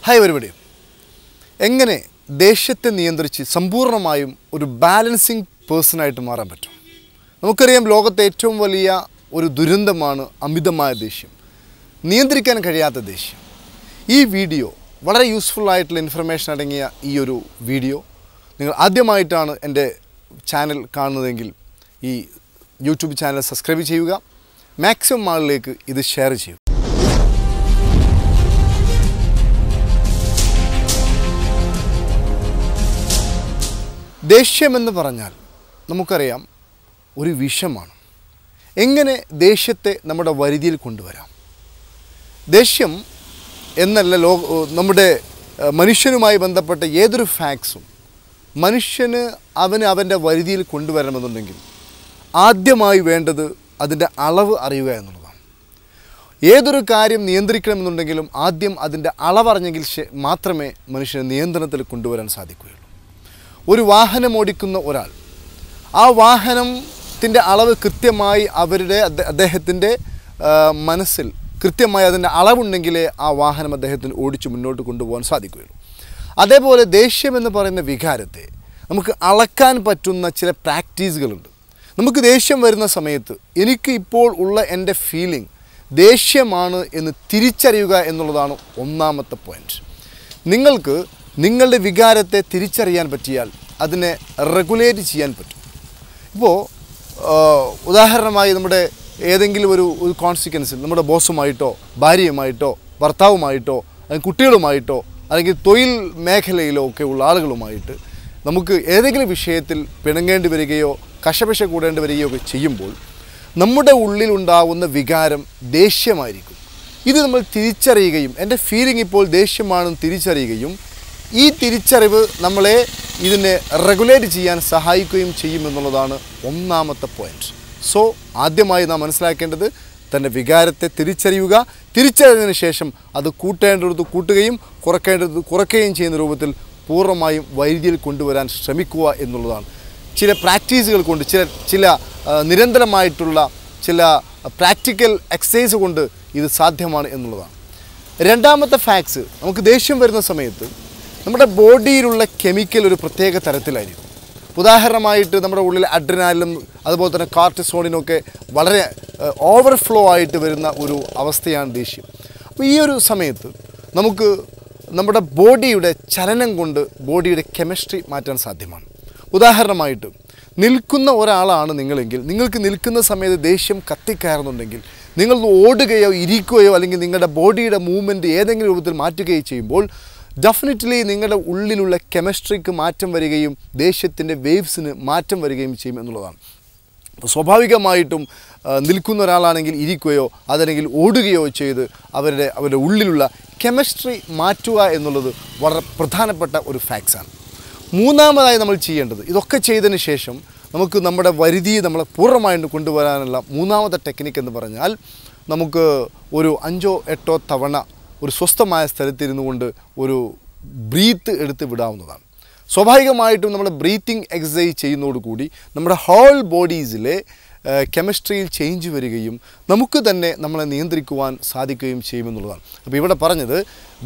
Hi everybody. എങ്ങനെ ദേഷ്യത്തെ നിയന്ത്രിച്ച് സമ്പൂർണ്ണമായും ഒരു ബാലൻസിംഗ് പേഴ്സണായിട്ട് മാറാൻ പറ്റും? നമുക്കറിയാം, ലോകത്തെ ഏറ്റവും വലിയ ഒരു ദുരന്തമാണ് അമിതമായ ദേഷ്യം, നിയന്ത്രിക്കാൻ കഴിയാത്ത ദേഷ്യം. ഈ വീഡിയോ വളരെ യൂസ്ഫുൾ ആയിട്ടുള്ള ഇൻഫർമേഷൻ അടങ്ങിയ ഈ ഒരു വീഡിയോ നിങ്ങൾ ആദ്യമായിട്ടാണ് എൻ്റെ ചാനൽ കാണുന്നതെങ്കിൽ ഈ യൂട്യൂബ് ചാനൽ സബ്സ്ക്രൈബ് ചെയ്യുക, മാക്സിമം ആളിലേക്ക് ഇത് ഷെയർ ചെയ്യുക. ദേഷ്യമെന്ന് പറഞ്ഞാൽ നമുക്കറിയാം ഒരു വിഷമാണ്. എങ്ങനെ ദേഷ്യത്തെ നമ്മുടെ വരുതിയിൽ കൊണ്ടുവരാം? ദേഷ്യം എന്നല്ല, നമ്മുടെ മനുഷ്യനുമായി ബന്ധപ്പെട്ട ഏതൊരു ഫാക്ട്സും മനുഷ്യന് അവൻ്റെ വരുതിയിൽ കൊണ്ടുവരണമെന്നുണ്ടെങ്കിൽ ആദ്യമായി വേണ്ടത് അതിൻ്റെ അളവ് അറിയുക എന്നുള്ളതാണ്. ഏതൊരു കാര്യം നിയന്ത്രിക്കണമെന്നുണ്ടെങ്കിലും ആദ്യം അതിൻ്റെ അളവറിഞ്ഞെങ്കിൽ മാത്രമേ മനുഷ്യനെ നിയന്ത്രണത്തിൽ കൊണ്ടുവരാൻ സാധിക്കുകയുള്ളൂ. ഒരു വാഹനം ഓടിക്കുന്ന ഒരാൾ ആ വാഹനത്തിൻ്റെ അളവ് കൃത്യമായി അദ്ദേഹത്തിൻ്റെ മനസ്സിൽ കൃത്യമായി അതിൻ്റെ അളവുണ്ടെങ്കിലേ ആ വാഹനം അദ്ദേഹത്തിന് ഓടിച്ച് മുന്നോട്ട് കൊണ്ടുപോകാൻ സാധിക്കുകയുള്ളൂ. അതേപോലെ ദേഷ്യമെന്ന് പറയുന്ന വികാരത്തെ നമുക്ക് അളക്കാൻ പറ്റുന്ന ചില പ്രാക്ടീസുകളുണ്ട്. നമുക്ക് ദേഷ്യം വരുന്ന സമയത്ത് എനിക്ക് ഇപ്പോൾ ഉള്ള എൻ്റെ ഫീലിംഗ് ദേഷ്യമാണ് എന്ന് തിരിച്ചറിയുക എന്നുള്ളതാണ് ഒന്നാമത്തെ പോയിൻറ്റ്. നിങ്ങൾക്ക് നിങ്ങളുടെ വികാരത്തെ തിരിച്ചറിയാൻ പറ്റിയാൽ അതിനെ റെഗുലേറ്റ് ചെയ്യാൻ പറ്റും. ഇപ്പോൾ ഉദാഹരണമായി നമ്മുടെ ഏതെങ്കിലും ഒരു കോൺസിക്വൻസിൽ നമ്മുടെ ബോസുമായിട്ടോ ഭാര്യയുമായിട്ടോ ഭർത്താവുമായിട്ടോ അല്ലെങ്കിൽ കുട്ടികളുമായിട്ടോ അല്ലെങ്കിൽ തൊഴിൽ മേഖലയിലോ ഒക്കെ ഉള്ള ആളുകളുമായിട്ട് നമുക്ക് ഏതെങ്കിലും വിഷയത്തിൽ പിണങ്ങേണ്ടി വരികയോ കശപശ കൂടേണ്ടി വരികയോ ഒക്കെ ചെയ്യുമ്പോൾ നമ്മുടെ ഉള്ളിലുണ്ടാകുന്ന വികാരം ദേഷ്യമായിരിക്കും. ഇത് നമ്മൾ തിരിച്ചറിയുകയും എൻ്റെ ഫീലിംഗ് ഇപ്പോൾ ദേഷ്യമാണെന്ന് തിരിച്ചറിയുകയും ഈ തിരിച്ചറിവ് നമ്മളെ ഇതിനെ റെഗുലേറ്റ് ചെയ്യാൻ സഹായിക്കുകയും ചെയ്യുമെന്നുള്ളതാണ് ഒന്നാമത്തെ പോയിൻറ്റ്. സോ ആദ്യമായി നാം മനസ്സിലാക്കേണ്ടത് തൻ്റെ വികാരത്തെ തിരിച്ചറിയുക, തിരിച്ചറിഞ്ഞതിന് ശേഷം അത് കൂട്ടേണ്ടത് കൂട്ടുകയും കുറയ്ക്കേണ്ടത് കുറയ്ക്കുകയും ചെയ്യുന്ന രൂപത്തിൽ പൂർണ്ണമായും വൈദ്യുതിയിൽ കൊണ്ടുവരാൻ ശ്രമിക്കുക എന്നുള്ളതാണ്. ചില പ്രാക്ടീസുകൾ കൊണ്ട് ചില നിരന്തരമായിട്ടുള്ള ചില പ്രാക്ടിക്കൽ എക്സസൈസ് കൊണ്ട് ഇത് സാധ്യമാണ് എന്നുള്ളതാണ്. രണ്ടാമത്തെ ഫാക്ട്സ്, നമുക്ക് ദേഷ്യം വരുന്ന സമയത്ത് നമ്മുടെ ബോഡിയിലുള്ള കെമിക്കൽ ഒരു പ്രത്യേക തരത്തിലായിരിക്കും. ഉദാഹരണമായിട്ട് നമ്മുടെ ഉള്ളിൽ അഡ്രിനാലിനും അതുപോലെ തന്നെ കോർട്ടിസോളിനൊക്കെ വളരെ ഓവർഫ്ലോ ആയിട്ട് വരുന്ന ഒരു അവസ്ഥയാണ് ദേഷ്യം. അപ്പോൾ ഈ ഒരു സമയത്ത് നമുക്ക് നമ്മുടെ ബോഡിയുടെ ചലനം കൊണ്ട് ബോഡിയുടെ കെമിസ്ട്രി മാറ്റാൻ സാധ്യമാണ്. ഉദാഹരണമായിട്ട് നിൽക്കുന്ന ഒരാളാണ് നിങ്ങളെങ്കിൽ നിങ്ങൾക്ക് നിൽക്കുന്ന സമയത്ത് ദേഷ്യം കത്തിക്കയറുന്നുണ്ടെങ്കിൽ നിങ്ങൾ ഓടുകയോ ഇരിക്കുകയോ അല്ലെങ്കിൽ നിങ്ങളുടെ ബോഡിയുടെ മൂവ്മെൻറ്റ് ഏതെങ്കിലും രൂപത്തിൽ മാറ്റുകയോ ചെയ്യുമ്പോൾ ഡെഫിനറ്റ്ലി നിങ്ങളുടെ ഉള്ളിലുള്ള കെമിസ്ട്രിക്ക് മാറ്റം വരികയും ദേഷ്യത്തിൻ്റെ വേവ്സിന് മാറ്റം വരികയും ചെയ്യും എന്നുള്ളതാണ്. അപ്പോൾ സ്വാഭാവികമായിട്ടും നിൽക്കുന്ന ഒരാളാണെങ്കിൽ ഇരിക്കുകയോ അതല്ലെങ്കിൽ ഓടുകയോ ചെയ്ത് അവരുടെ ഉള്ളിലുള്ള കെമിസ്ട്രി മാറ്റുക എന്നുള്ളത് വളരെ പ്രധാനപ്പെട്ട ഒരു ഫാക്ട്സാണ്. മൂന്നാമതായി നമ്മൾ ചെയ്യേണ്ടത്, ഇതൊക്കെ ചെയ്തതിന് ശേഷം നമുക്ക് നമ്മുടെ വരുതിയെ നമ്മളെ പൂർണ്ണമായിട്ട് കൊണ്ടുവരാനുള്ള മൂന്നാമത്തെ ടെക്നിക്ക് എന്ന് പറഞ്ഞാൽ നമുക്ക് ഒരു 5-8 തവണ ഒരു സ്വസ്ഥമായ സ്ഥലത്തിരുന്നു കൊണ്ട് ഒരു ബ്രീത്ത് എടുത്ത് വിടാവുന്നതാണ്. സ്വാഭാവികമായിട്ടും നമ്മൾ ബ്രീത്തിങ് എക്സസൈസ് ചെയ്യുന്നതോടുകൂടി നമ്മുടെ ഹോൾ ബോഡീസിലെ കെമിസ്ട്രിയിൽ ചേഞ്ച് വരികയും നമുക്ക് തന്നെ നമ്മളെ നിയന്ത്രിക്കുവാൻ സാധിക്കുകയും ചെയ്യുമെന്നുള്ളതാണ്. അപ്പോൾ ഇവിടെ പറഞ്ഞത്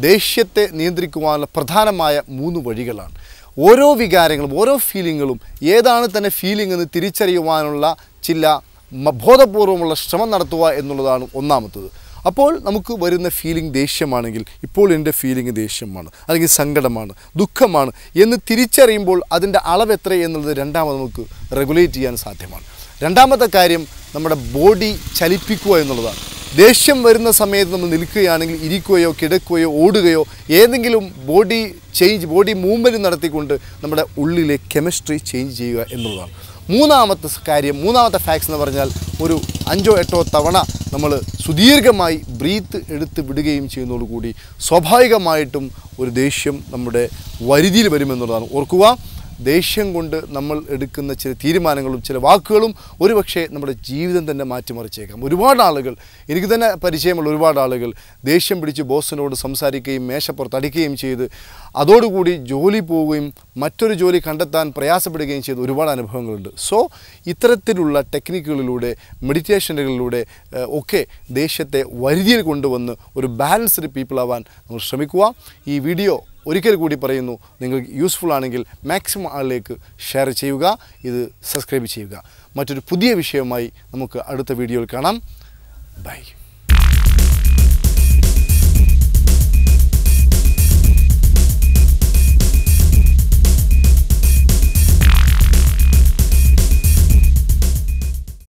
ദേഷ്യത്തെ നിയന്ത്രിക്കുവാനുള്ള പ്രധാനമായ 3 വഴികളാണ്. ഓരോ വികാരങ്ങളും ഓരോ ഫീലിങ്ങുകളും ഏതാണ് തന്നെ ഫീലിംഗ് എന്ന് തിരിച്ചറിയുവാനുള്ള ചില ബോധപൂർവമുള്ള ശ്രമം നടത്തുക എന്നുള്ളതാണ് ഒന്നാമത്തത്. അപ്പോൾ നമുക്ക് വരുന്ന ഫീലിംഗ് ദേഷ്യമാണെങ്കിൽ ഇപ്പോൾ എൻ്റെ ഫീലിംഗ് ദേഷ്യമാണ് അല്ലെങ്കിൽ സങ്കടമാണ് ദുഃഖമാണ് എന്ന് തിരിച്ചറിയുമ്പോൾ അതിൻ്റെ അളവ് എത്ര എന്നുള്ളത് രണ്ടാമത് നമുക്ക് റെഗുലേറ്റ് ചെയ്യാൻ സാധ്യമാണ്. രണ്ടാമത്തെ കാര്യം നമ്മുടെ ബോഡി ചലിപ്പിക്കുക എന്നുള്ളതാണ്. ദേഷ്യം വരുന്ന സമയത്ത് നമ്മൾ നിൽക്കുകയാണെങ്കിൽ ഇരിക്കുകയോ കിടക്കുകയോ ഓടുകയോ ഏതെങ്കിലും ബോഡി മൂവ്മെൻറ്റ് നടത്തിക്കൊണ്ട് നമ്മുടെ ഉള്ളിലെ കെമിസ്ട്രി ചേഞ്ച് ചെയ്യുക എന്നുള്ളതാണ്. മൂന്നാമത്തെ ഫാക്ട്സ് എന്ന് പറഞ്ഞാൽ ഒരു 5-8 തവണ നമ്മൾ സുദീർഘമായി ബ്രീത്ത് എടുത്ത് വിടുകയും ചെയ്യുന്നതോടുകൂടി സ്വാഭാവികമായിട്ടും ഒരു ദേഷ്യം നമ്മുടെ വരുതിയിൽ വരുമെന്നുള്ളതാണ്. ഓർക്കുക, ദേഷ്യം കൊണ്ട് നമ്മൾ എടുക്കുന്ന ചില തീരുമാനങ്ങളും ചില വാക്കുകളും ഒരുപക്ഷെ നമ്മുടെ ജീവിതം തന്നെ മാറ്റിമറിച്ചേക്കാം. ഒരുപാട് ആളുകൾ, എനിക്ക് തന്നെ പരിചയമുള്ള ഒരുപാട് ആളുകൾ ദേഷ്യം പിടിച്ച് ബോസിനോട് സംസാരിക്കുകയും മേശപ്പുറത്ത് അടിക്കുകയും ചെയ്ത് അതോടുകൂടി ജോലി പോവുകയും മറ്റൊരു ജോലി കണ്ടെത്താൻ പ്രയാസപ്പെടുകയും ചെയ്ത ഒരുപാട് അനുഭവങ്ങളുണ്ട്. സോ ഇത്തരത്തിലുള്ള ടെക്നിക്കുകളിലൂടെ, മെഡിറ്റേഷനുകളിലൂടെ ഒക്കെ ദേഷ്യത്തെ വരുതിയിൽ കൊണ്ടുവന്ന് ഒരു ബാലൻസ്ഡ് പീപ്പിൾ ആവാൻ നമ്മൾ ശ്രമിക്കുക. ഈ വീഡിയോ ഒരിക്കൽ കൂടി പറയുന്നു, നിങ്ങൾക്ക് യൂസ്ഫുൾ ആണെങ്കിൽ മാക്സിമം ആളിലേക്ക് ഷെയർ ചെയ്യുക, ഇത് സബ്സ്ക്രൈബ് ചെയ്യുക. മറ്റൊരു പുതിയ വിഷയവുമായി നമുക്ക് അടുത്ത വീഡിയോയിൽ കാണാം. ബൈ.